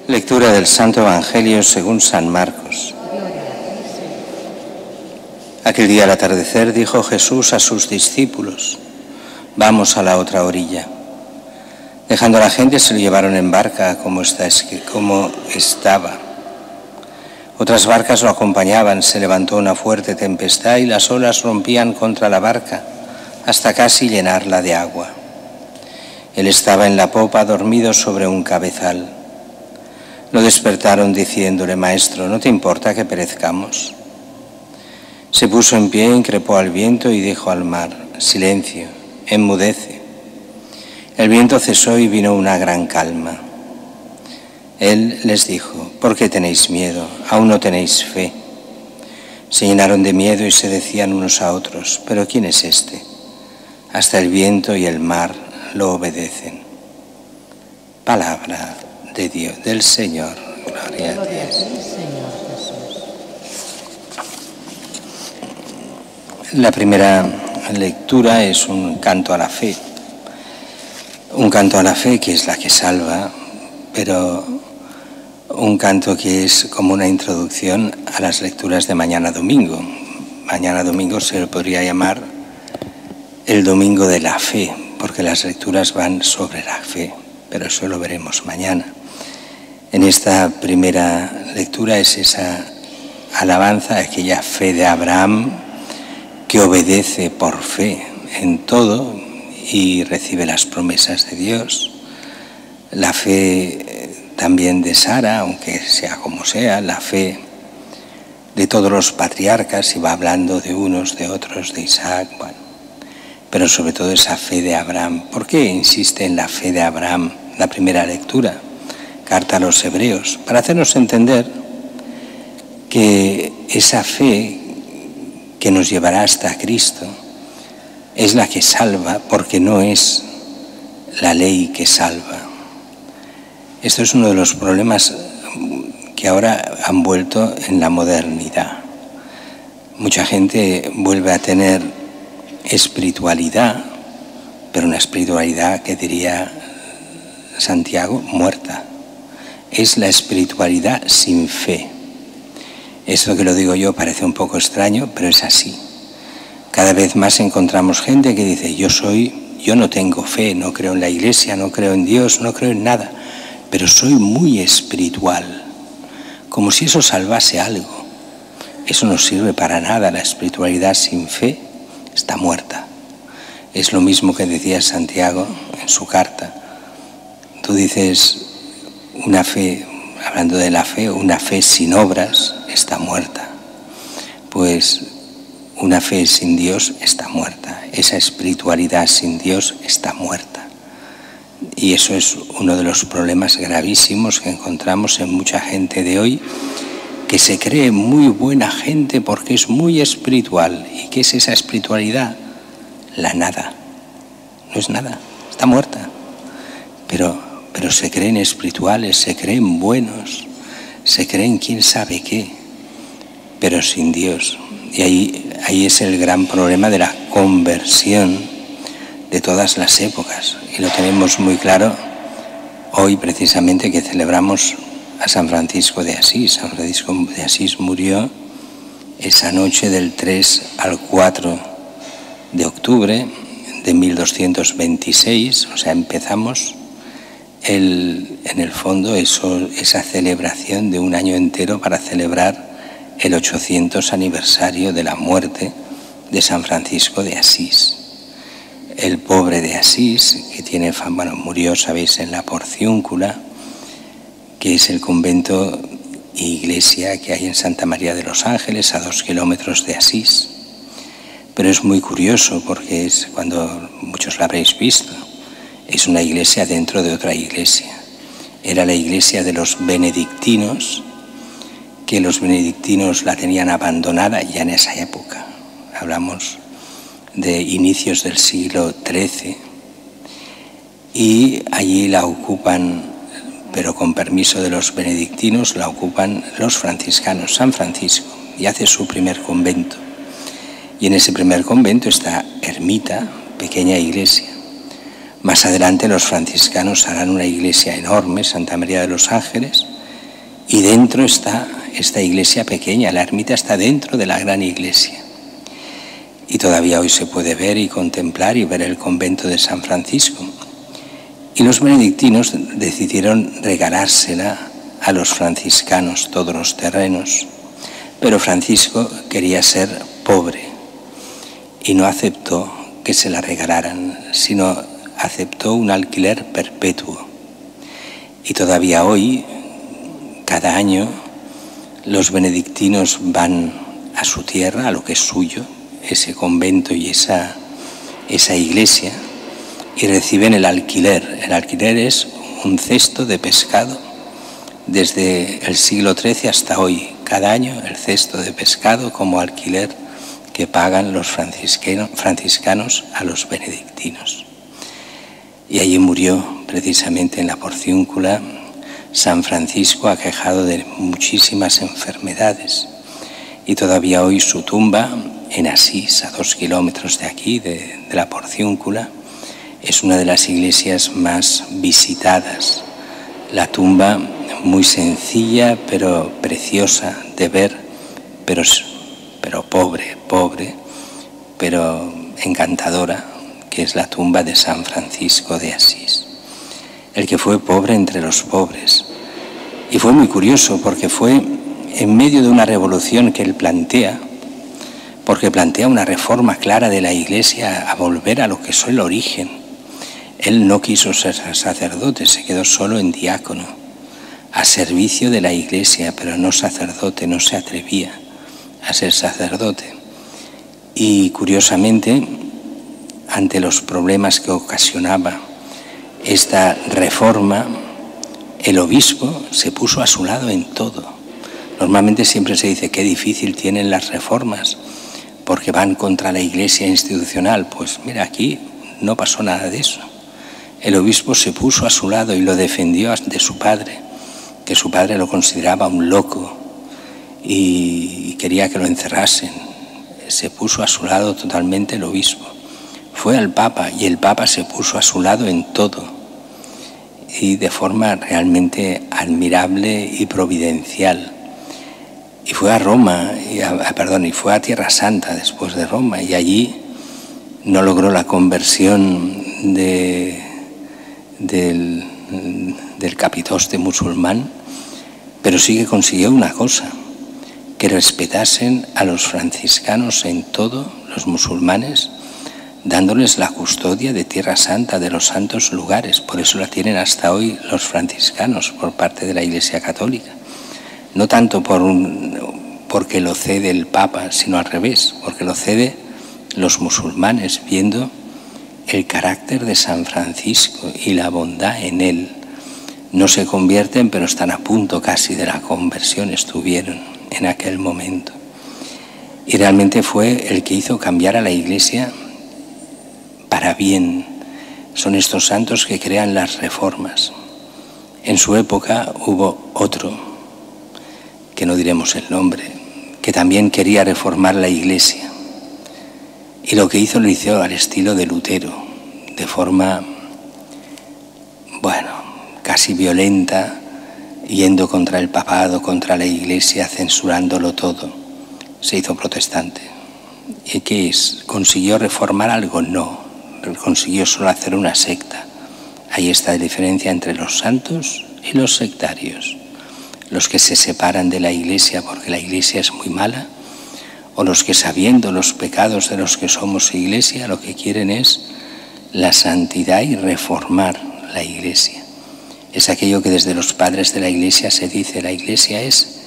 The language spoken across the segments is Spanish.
Lectura del Santo Evangelio según San Marcos. Aquel día al atardecer dijo Jesús a sus discípulos: vamos a la otra orilla. Dejando a la gente se lo llevaron en barca como estaba. Otras barcas lo acompañaban, se levantó una fuerte tempestad y las olas rompían contra la barca hasta casi llenarla de agua. Él estaba en la popa dormido sobre un cabezal. Lo despertaron diciéndole: Maestro, ¿no te importa que perezcamos? Se puso en pie, increpó al viento y dijo al mar: Silencio, enmudece. El viento cesó y vino una gran calma. Él les dijo: ¿por qué tenéis miedo? ¿Aún no tenéis fe? Se llenaron de miedo y se decían unos a otros: ¿pero quién es este? Hasta el viento y el mar lo obedecen. Palabra de Dios, del Señor. Gloria a ti, Señor Jesús. La primera lectura es un canto a la fe. Un canto a la fe que es la que salva, pero un canto que es como una introducción a las lecturas de mañana domingo. Mañana domingo se le podría llamar el domingo de la fe, porque las lecturas van sobre la fe, pero eso lo veremos mañana. En esta primera lectura es esa alabanza, aquella fe de Abraham que obedece por fe en todo y recibe las promesas de Dios. La fe también de Sara, aunque sea como sea, la fe de todos los patriarcas, y va hablando de unos, de otros, de Isaac, bueno, pero sobre todo esa fe de Abraham. ¿Por qué insiste en la fe de Abraham la primera lectura? Carta a los Hebreos, para hacernos entender que esa fe que nos llevará hasta Cristo es la que salva, porque no es la ley que salva. Esto es uno de los problemas que ahora han vuelto en la modernidad. Mucha gente vuelve a tener espiritualidad, pero una espiritualidad que diría Santiago, muerta. Es la espiritualidad sin fe. Esto que lo digo yo parece un poco extraño, pero es así. Cada vez más encontramos gente que dice: yo no tengo fe, no creo en la Iglesia, no creo en Dios, no creo en nada, pero soy muy espiritual, como si eso salvase algo. Eso no sirve para nada. La espiritualidad sin fe está muerta. Es lo mismo que decía Santiago en su carta. Tú dices una fe, hablando de la fe, una fe sin obras está muerta. Pues una fe sin Dios está muerta. Esa espiritualidad sin Dios está muerta. Y eso es uno de los problemas gravísimos que encontramos en mucha gente de hoy, que se cree muy buena gente porque es muy espiritual. ¿Y qué es esa espiritualidad? La nada. No es nada, está muerta. Pero se creen espirituales, se creen buenos, se creen quién sabe qué, pero sin Dios. Y ahí es el gran problema de la conversión de todas las épocas. Y lo tenemos muy claro hoy, precisamente, que celebramos a San Francisco de Asís. San Francisco de Asís murió esa noche del 3 al 4 de octubre de 1226, o sea, empezamos en el fondo esa celebración de un año entero para celebrar el 800 aniversario de la muerte de San Francisco de Asís. El pobre de Asís, que tiene fama, murió, sabéis, en la Porciúncula, que es el convento e iglesia que hay en Santa María de los Ángeles, a 2 kilómetros de Asís. Pero es muy curioso porque es, cuando muchos la habréis visto, es una iglesia dentro de otra iglesia. Era la iglesia de los benedictinos, que los benedictinos la tenían abandonada ya en esa época. Hablamos de inicios del siglo XIII, y allí la ocupan, pero con permiso de los benedictinos, la ocupan los franciscanos, San Francisco, y hace su primer convento. Y en ese primer convento está ermita, pequeña iglesia. Más adelante los franciscanos harán una iglesia enorme, Santa María de los Ángeles, Y dentro está esta iglesia pequeña, la ermita está dentro de la gran iglesia. Y todavía hoy se puede ver y contemplar y ver el convento de San Francisco. Y los benedictinos decidieron regalársela a los franciscanos, todos los terrenos. Pero Francisco quería ser pobre y no aceptó que se la regalaran, sino aceptó un alquiler perpetuo. Y todavía hoy, cada año, los benedictinos van a su tierra, a lo que es suyo, ese convento y esa iglesia, y reciben el alquiler. El alquiler es un cesto de pescado desde el siglo XIII hasta hoy. Cada año el cesto de pescado como alquiler que pagan los franciscanos a los benedictinos. Y allí murió precisamente en la Porciúncula San Francisco, aquejado de muchísimas enfermedades. Y todavía hoy su tumba en Asís, a 2 kilómetros de aquí, de la Porciúncula, es una de las iglesias más visitadas. La tumba muy sencilla, pero preciosa de ver, pero pobre, pero encantadora, que es la tumba de San Francisco de Asís, el que fue pobre entre los pobres. Y fue muy curioso porque fue en medio de una revolución que él plantea, porque plantea una reforma clara de la Iglesia a volver a lo que es el origen. Él no quiso ser sacerdote, se quedó solo en diácono, a servicio de la Iglesia, pero no sacerdote, no se atrevía a ser sacerdote. Y curiosamente, ante los problemas que ocasionaba esta reforma, el obispo se puso a su lado en todo. Normalmente siempre se dice qué difícil tienen las reformas porque van contra la Iglesia institucional. Pues mira, aquí no pasó nada de eso. El obispo se puso a su lado y lo defendió de su padre, que su padre lo consideraba un loco y quería que lo encerrasen. Se puso a su lado totalmente el obispo. Fue al Papa y el Papa se puso a su lado en todo y de forma realmente admirable y providencial. Y fue a Roma, y fue a Tierra Santa después de Roma, y allí no logró la conversión del capitoste musulmán, pero sí que consiguió una cosa, que respetasen a los franciscanos en todo, los musulmanes, dándoles la custodia de Tierra Santa, de los santos lugares. Por eso la tienen hasta hoy los franciscanos por parte de la Iglesia Católica. No tanto porque lo cede el Papa, sino al revés, porque lo cede los musulmanes, viendo el carácter de San Francisco y la bondad en él. No se convierten, pero están a punto casi de la conversión, estuvieron en aquel momento. Y realmente fue el que hizo cambiar a la Iglesia para bien. Son estos santos que crean las reformas. En su época hubo otro, que no diremos el nombre, que también quería reformar la Iglesia. Y lo que hizo lo hizo al estilo de Lutero, de forma, casi violenta, yendo contra el papado, contra la Iglesia, censurándolo todo. Se hizo protestante. ¿Y qué es? ¿Consiguió reformar algo? No. Consiguió solo hacer una secta. Ahí está la diferencia entre los santos y los sectarios. Los que se separan de la Iglesia porque la Iglesia es muy mala, o los que, sabiendo los pecados de los que somos Iglesia, lo que quieren es la santidad y reformar la Iglesia. Es aquello que desde los padres de la Iglesia se dice: la Iglesia es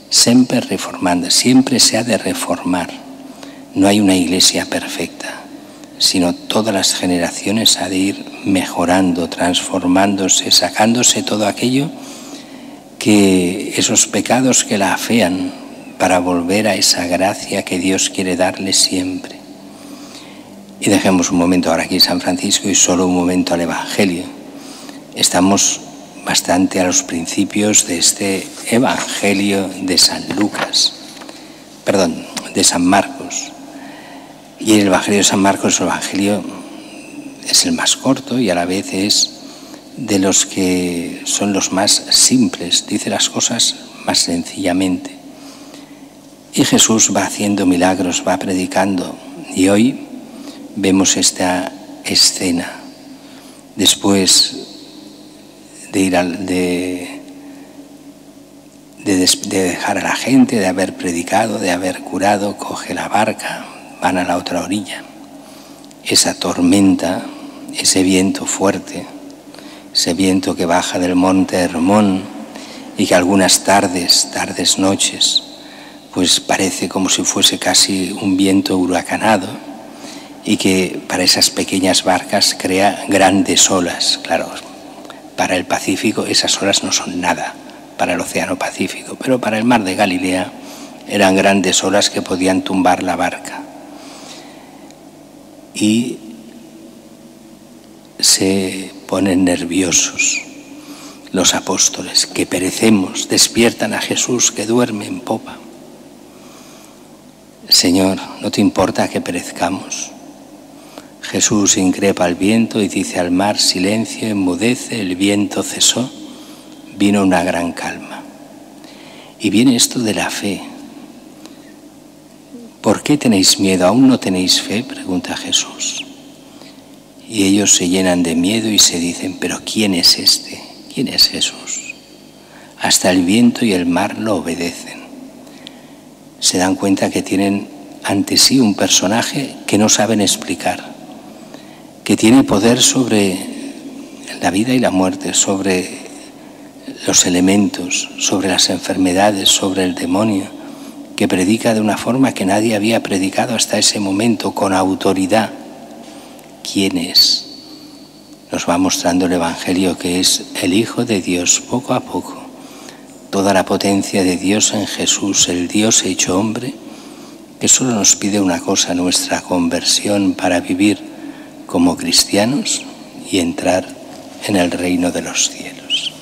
sempre reformanda, siempre se ha de reformar. No hay una Iglesia perfecta, sino todas las generaciones ha de ir mejorando, transformándose, sacándose todo aquello que esos pecados que la afean, para volver a esa gracia que Dios quiere darle siempre. Y dejemos un momento ahora aquí San Francisco y solo un momento al Evangelio. Estamos bastante a los principios de este Evangelio de de San Marcos. Y el Evangelio de San Marcos, el Evangelio es el más corto y a la vez es de los que son los más simples. Dice las cosas más sencillamente. Y Jesús va haciendo milagros, va predicando. Y hoy vemos esta escena. Después de dejar a la gente, de haber predicado, de haber curado, coge la barca, van a la otra orilla. Esa tormenta, ese viento fuerte, ese viento que baja del monte Hermón y que algunas tardes, noches, pues parece como si fuese casi un viento huracanado y que para esas pequeñas barcas crea grandes olas. Claro, para el Pacífico esas olas no son nada, para el Océano Pacífico, pero para el mar de Galilea eran grandes olas que podían tumbar la barca. Y se ponen nerviosos los apóstoles, que perecemos, despiertan a Jesús que duerme en popa. Señor, ¿no te importa que perezcamos? Jesús increpa al viento y dice al mar: silencio, enmudece. El viento cesó, vino una gran calma. Y viene esto de la fe. ¿Por qué tenéis miedo? ¿Aún no tenéis fe?, pregunta Jesús. Y ellos se llenan de miedo y se dicen: ¿pero quién es este? ¿Quién es Jesús? Hasta el viento y el mar lo obedecen. Se dan cuenta que tienen ante sí un personaje que no saben explicar, que tiene poder sobre la vida y la muerte, sobre los elementos, sobre las enfermedades, sobre el demonio, que predica de una forma que nadie había predicado hasta ese momento, con autoridad. ¿Quién es? Nos va mostrando el Evangelio que es el Hijo de Dios poco a poco. Toda la potencia de Dios en Jesús, el Dios hecho hombre, que solo nos pide una cosa: nuestra conversión para vivir como cristianos y entrar en el reino de los cielos.